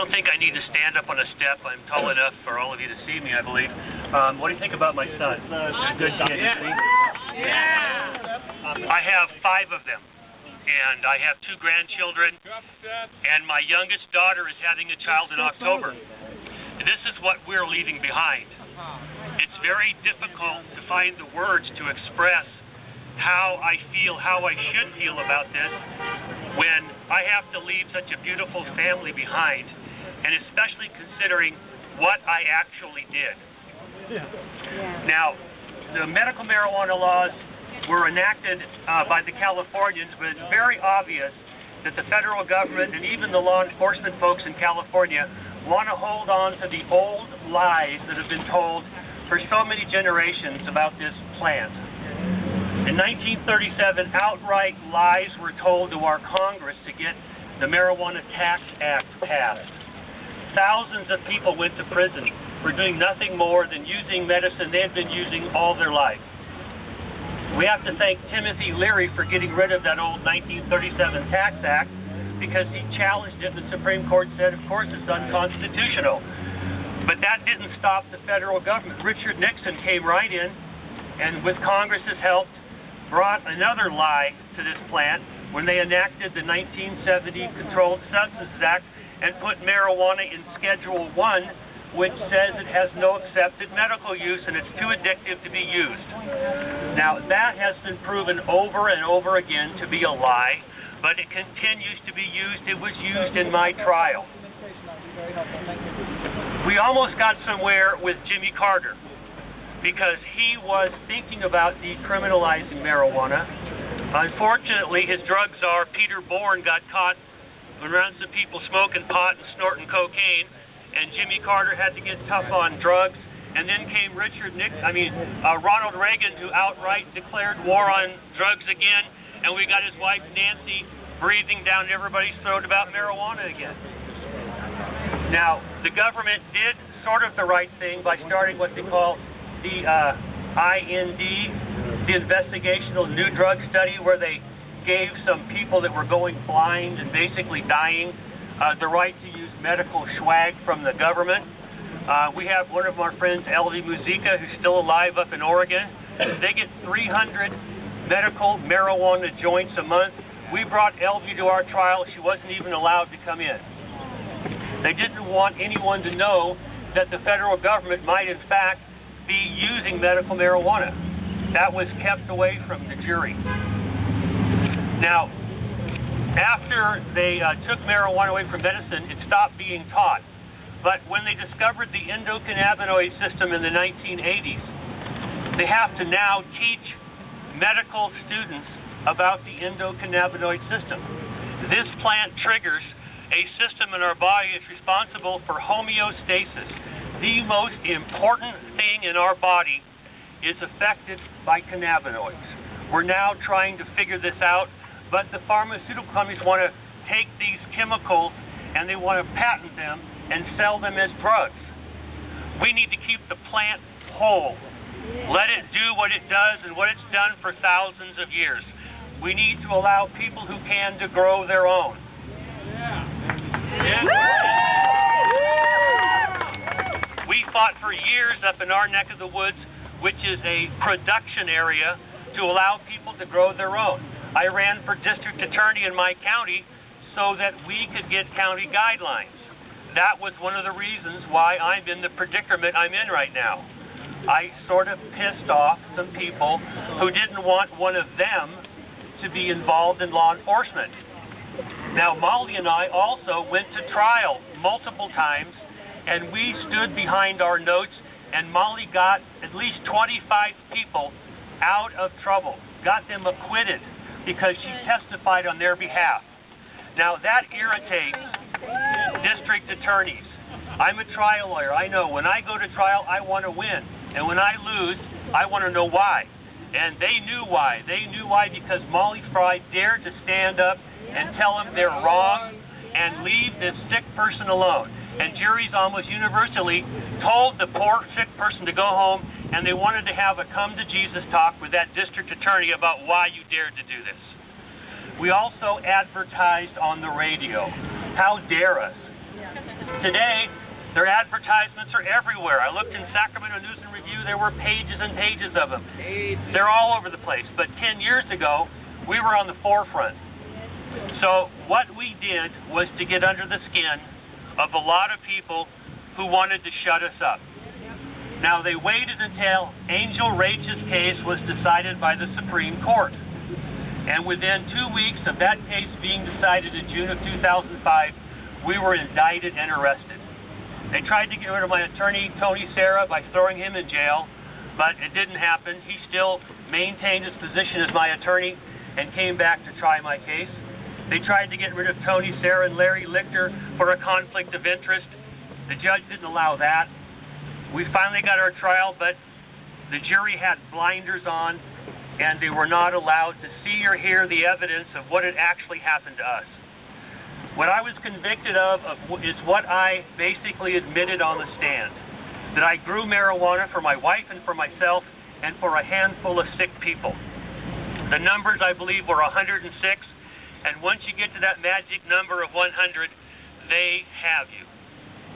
don't think I need to stand up on a step. I'm tall enough for all of you to see me, I believe. What do you think about my son? Good kid, isn't he? I have 5 of them, and I have 2 grandchildren, and my youngest daughter is having a child in October. This is what we're leaving behind. It's very difficult to find the words to express how I feel, how I should feel about this when I have to leave such a beautiful family behind, and especially considering what I actually did. Now, the medical marijuana laws were enacted by the Californians, but it's very obvious that the federal government and even the law enforcement folks in California want to hold on to the old lies that have been told for so many generations about this plant. In 1937, outright lies were told to our Congress to get the Marijuana Tax Act passed. Thousands of people went to prison for doing nothing more than using medicine they had been using all their life. We have to thank Timothy Leary for getting rid of that old 1937 Tax Act, because he challenged it, and the Supreme Court said, of course, it's unconstitutional. But that didn't stop the federal government. Richard Nixon came right in, and with Congress's help, brought another lie to this plant when they enacted the 1970 Controlled Substances Act and put marijuana in Schedule 1, which says it has no accepted medical use and it's too addictive to be used. Now, that has been proven over and over again to be a lie, but it continues to be used. It was used in my trial. We almost got somewhere with Jimmy Carter, because he was thinking about decriminalizing marijuana. Unfortunately, his drug czar, Peter Bourne, got caught around some people smoking pot and snorting cocaine, and Jimmy Carter had to get tough on drugs. And then came Ronald Reagan, who outright declared war on drugs again, and we got his wife, Nancy, breathing down everybody's throat about marijuana again. Now, the government did sort of the right thing by starting what they call the IND, the Investigational New Drug Study, where they gave some people that were going blind and basically dying the right to use medical swag from the government. We have one of our friends, Elvie Muzica, who's still alive up in Oregon. They get 300 medical marijuana joints a month. We brought Elvie to our trial. She wasn't even allowed to come in. They didn't want anyone to know that the federal government might, in fact, be using medical marijuana. That was kept away from the jury. Now, after they took marijuana away from medicine, it stopped being taught. But when they discovered the endocannabinoid system in the 1980s, they have to now teach medical students about the endocannabinoid system. This plant triggers a system in our body that's responsible for homeostasis. The most important thing in our body is affected by cannabinoids. We're now trying to figure this out, but the pharmaceutical companies want to take these chemicals and they want to patent them and sell them as drugs. We need to keep the plant whole. Let it do what it does and what it's done for thousands of years. We need to allow people who can to grow their own. We fought for years up in our neck of the woods, which is a production area, to allow people to grow their own. I ran for district attorney in my county so that we could get county guidelines. That was one of the reasons why I'm in the predicament I'm in right now. I sort of pissed off some people who didn't want one of them to be involved in law enforcement. Now, Mollie and I also went to trial multiple times, and we stood behind our notes, and Mollie got at least 25 people out of trouble, got them acquitted because she testified on their behalf. Now, that irritates district attorneys. I'm a trial lawyer. I know when I go to trial, I want to win. And when I lose, I want to know why. And they knew why. They knew why because Mollie Fry dared to stand up and tell them they're wrong and leave this sick person alone. And juries almost universally told the poor sick person to go home, and they wanted to have a come-to-Jesus talk with that district attorney about why you dared to do this. We also advertised on the radio. How dare us? Today, their advertisements are everywhere. I looked in Sacramento News and Review, there were pages and pages of them. They're all over the place. But 10 years ago, we were on the forefront. So what we did was to get under the skin of a lot of people who wanted to shut us up. Now, they waited until Angel Rach's case was decided by the Supreme Court. And within 2 weeks of that case being decided in June of 2005, we were indicted and arrested. They tried to get rid of my attorney, Tony Serra, by throwing him in jail, but it didn't happen. He still maintained his position as my attorney and came back to try my case. They tried to get rid of Tony Serra and Larry Lichter for a conflict of interest. The judge didn't allow that. We finally got our trial, but the jury had blinders on, and they were not allowed to see or hear the evidence of what had actually happened to us. What I was convicted of is what I basically admitted on the stand, that I grew marijuana for my wife and for myself and for a handful of sick people. The numbers, I believe, were 106, and once you get to that magic number of 100, they have you.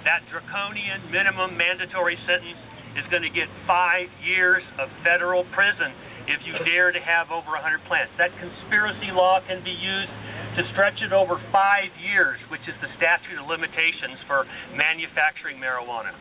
That draconian minimum mandatory sentence is going to get 5 years of federal prison if you dare to have over 100 plants. That conspiracy law can be used to stretch it over 5 years, which is the statute of limitations for manufacturing marijuana.